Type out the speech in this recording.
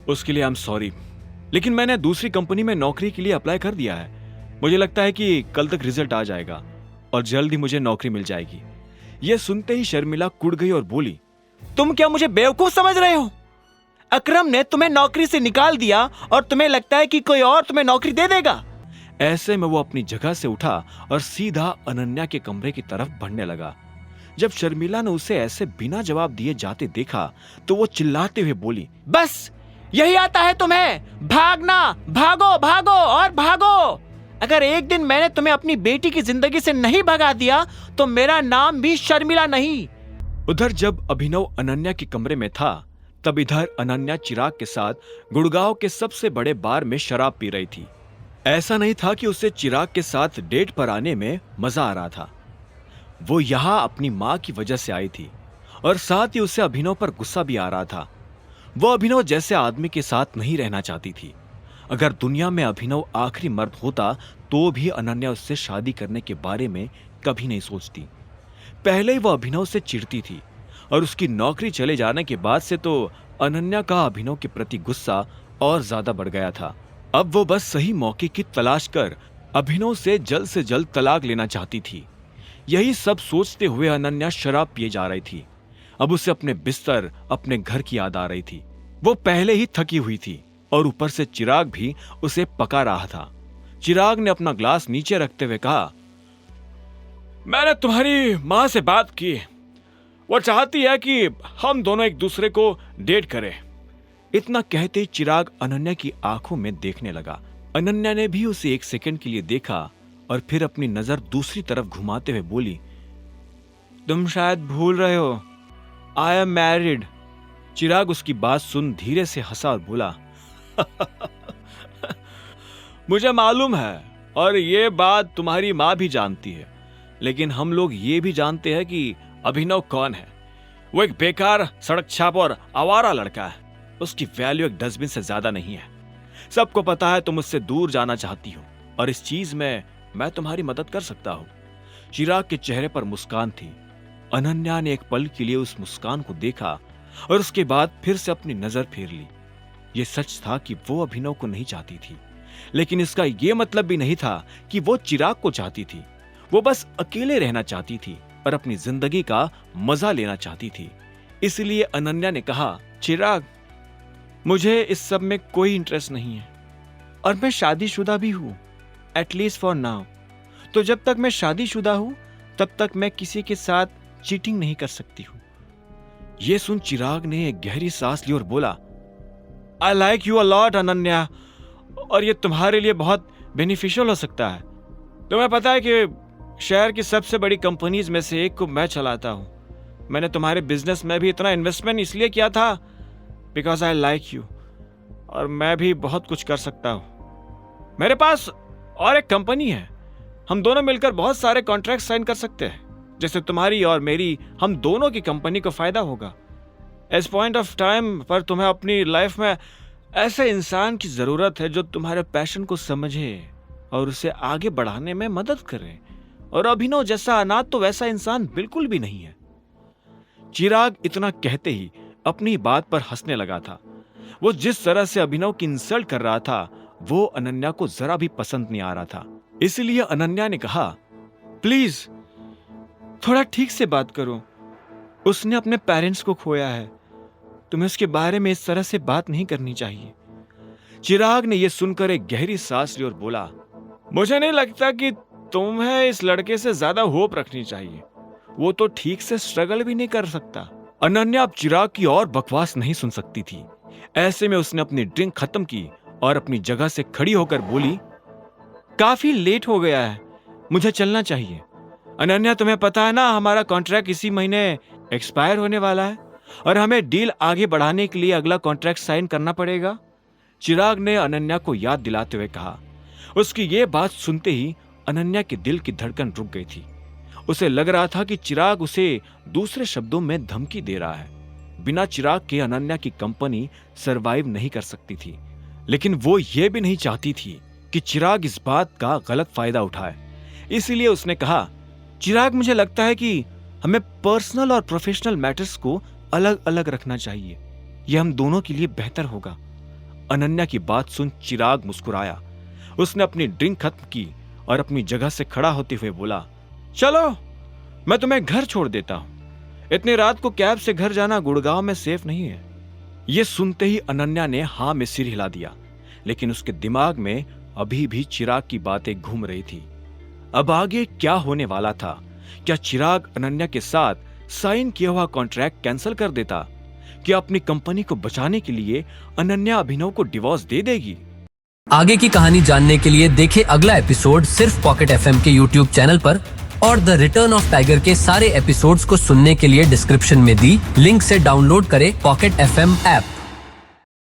उसके लिए I am sorry, लेकिन मैंने दूसरी कंपनी में नौकरी के लिए अप्लाई कर दिया है। मुझे लगता है कि कल तक रिजल्ट आ जाएगा और जल्द ही मुझे नौकरी मिल जाएगी। यह सुनते ही शर्मिला कुड़ गई और बोली, तुम क्या मुझे बेवकूफ समझ रहे हो? अकरम ने तुम्हें नौकरी से निकाल दिया और तुम्हें लगता है कि कोई और तुम्हें नौकरी दे देगा? ऐसे में वो अपनी जगह से उठा और सीधा अनन्या के कमरे की तरफ बढ़ने लगा। जब शर्मिला ने उसे ऐसे बिना जवाब दिए जाते देखा तो वो चिल्लाते हुए बोली, बस यही आता है तुम्हें? भागना, भागो भागो और भागो। अगर एक दिन मैंने तुम्हें अपनी बेटी की जिंदगी से नहीं भगा दिया तो मेरा नाम भी शर्मिला नहीं। उधर जब अभिनव अनन्या के कमरे में था तब इधर अनन्या चिराग के साथ गुड़गांव के सबसे बड़े बार में शराब पी रही थी। ऐसा नहीं था कि उसे चिराग के साथ डेट पर आने में मजा आ रहा था। वो यहाँ अपनी माँ की वजह से आई थी और साथ ही उसे अभिनव पर गुस्सा भी आ रहा था। वो अभिनव जैसे आदमी के साथ नहीं रहना चाहती थी। अगर दुनिया में अभिनव आखिरी मर्द होता तो भी अनन्या उससे शादी करने के बारे में कभी नहीं सोचती। पहले ही वो अभिनव से चिढ़ती थी और उसकी नौकरी चले जाने के बाद से तो अनन्या का अभिनव के प्रति गुस्सा और ज्यादा बढ़ गया था। अब वो बस सही मौके की तलाश कर अभिनव से जल्द तलाक लेना चाहती थी। यही सब सोचते हुए अनन्या शराब पिए जा रही थी। अब उसे अपने बिस्तर, अपने घर की याद आ रही थी। वो पहले ही थकी हुई थी और ऊपर से चिराग भी उसे पका रहा था। चिराग ने अपना ग्लास नीचे रखते हुए कहा, मैंने तुम्हारी माँ से बात की। वो चाहती है कि हम दोनों एक दूसरे को डेट करें। इतना कहते ही चिराग अनन्या की आंखों में देखने लगा। अनन्या ने भी उसे एक सेकंड के लिए देखा और फिर अपनी नजर दूसरी तरफ घुमाते हुए बोली, तुम शायद भूल रहे हो, आई एम मैरिड। चिराग उसकी बात सुन धीरे से हंसा और बोला, मुझे मालूम है और ये बात तुम्हारी माँ भी जानती है, लेकिन हम लोग ये भी जानते हैं कि अभिनव कौन है। वो एक बेकार, सड़क छाप और आवारा लड़का है। उसकी वैल्यू एक डस्टबिन से ज्यादा नहीं है। सबको पता है तुम उससे दूर जाना चाहती हो और इस चीज में मैं तुम्हारी मदद कर सकता हूं। चिराग के चेहरे पर मुस्कान थी। अनन्या ने एक पल के लिए उस मुस्कान को देखा और उसके बाद फिर से अपनी नजर फेर ली। यह सच था कि वो अभिनव को नहीं चाहती थी, लेकिन इसका यह मतलब भी नहीं था कि वो चिराग को चाहती थी। वो बस अकेले रहना चाहती थी और अपनी जिंदगी का मजा लेना चाहती थी। इसलिए अनन्या ने कहा, चिराग, मुझे इस सब में कोई इंटरेस्ट नहीं है और मैं शादीशुदा भी हूं, एटलीस्ट फॉर नाउ। तो जब तक मैं शादीशुदा हूं तब तक मैं किसी के साथ चीटिंग नहीं कर सकती हूं। यह सुन चिराग ने एक गहरी सांस ली और बोला, I like you a lot Ananya, और ये तुम्हारे लिए बहुत बेनिफिशियल हो सकता है। तुम्हें पता है कि शहर की सबसे बड़ी कंपनीज में से एक को मैं चलाता हूं। मैंने तुम्हारे बिजनेस में भी इतना इन्वेस्टमेंट इसलिए किया था बिकॉज आई लाइक यू, और मैं भी बहुत कुछ कर सकता हूं। मेरे पास और एक कंपनी है, हम दोनों मिलकर बहुत सारे कॉन्ट्रैक्ट साइन कर सकते हैं। जैसे तुम्हारी और मेरी, हम दोनों की कंपनी को फायदा होगा। इस पॉइंट ऑफ टाइम पर तुम्हें अपनी लाइफ में ऐसे इंसान की जरूरत है जो तुम्हारे पैशन को समझे और उसे आगे बढ़ाने में मदद करे, और अभिनव जैसा अनाथ तो वैसा इंसान बिल्कुल भी नहीं है। चिराग इतना कहते ही अपनी बात पर हंसने लगा था। वो जिस तरह से अभिनव की इंसल्ट कर रहा था वो अनन्या को जरा भी पसंद नहीं आ रहा था। इसलिए अनन्या ने कहा, प्लीज थोड़ा ठीक से बात करो, उसने अपने पेरेंट्स को खोया है, तुम्हें उसके बारे में इस तरह से बात नहीं करनी चाहिए। चिराग ने यह सुनकर एक गहरी सांस ली और बोला, मुझे नहीं लगता कि तुम्हें इस लड़के से ज्यादा होप रखनी चाहिए। वो तो ठीक से स्ट्रगल भी नहीं कर सकता। अनन्या अब चिराग की और बकवास नहीं सुन सकती थी। ऐसे में उसने अपनी ड्रिंक खत्म की और अपनी जगह से खड़ी होकर बोली, काफी लेट हो गया है, मुझे चलना चाहिए। अनन्या, तुम्हें पता है ना हमारा कॉन्ट्रैक्ट इसी महीने एक्सपायर होने वाला है और हमें डील आगे बढ़ाने के लिए अगला कॉन्ट्रैक्ट साइन करना पड़ेगा। चिराग ने अनन्या को याद दिलाते हुए कहा। उसकी ये बात सुनते ही अनन्या के दिल की धड़कन रुक गई थी। उसे लग रहा था कि चिराग उसे दूसरे शब्दों में धमकी दे रहा है। बिना चिराग के अनन्या की कंपनी सरवाइव नहीं कर सकती थी, लेकिन वो ये भी नहीं चाहती थी कि चिराग इस बात का गलत फायदा उठाए। इसीलिए उसने कहा, चिराग, मुझे लगता है कि हमें पर्सनल और प्रोफेशनल मैटर्स को अलग अलग रखना चाहिए। यह हम दोनों के लिए बेहतर होगा। अनन्या की बात सुन चिराग मुस्कुराया। उसने अपनी ड्रिंक खत्म की और अपनी जगह से खड़ा होते हुए बोला, चलो मैं तुम्हें घर छोड़ देता हूं। इतनी रात को कैब से घर जाना गुड़गांव में सेफ नहीं है। यह सुनते ही अनन्या ने हाँ में सिर हिला दिया, लेकिन उसके दिमाग में अभी भी चिराग की बातें घूम रही थी। अब आगे क्या होने वाला था? क्या चिराग अनन्या के साथ साइन किया हुआ कॉन्ट्रैक्ट कैंसिल कर देता? क्या अपनी कंपनी को बचाने के लिए अनन्या अभिनव को डिवोर्स दे देगी? आगे की कहानी जानने के लिए देखें अगला एपिसोड सिर्फ पॉकेट एफएम के यूट्यूब चैनल पर, और द रिटर्न ऑफ टाइगर के सारे एपिसोड्स को सुनने के लिए डिस्क्रिप्शन में दी लिंक से डाउनलोड करें पॉकेट एफएम ऐप।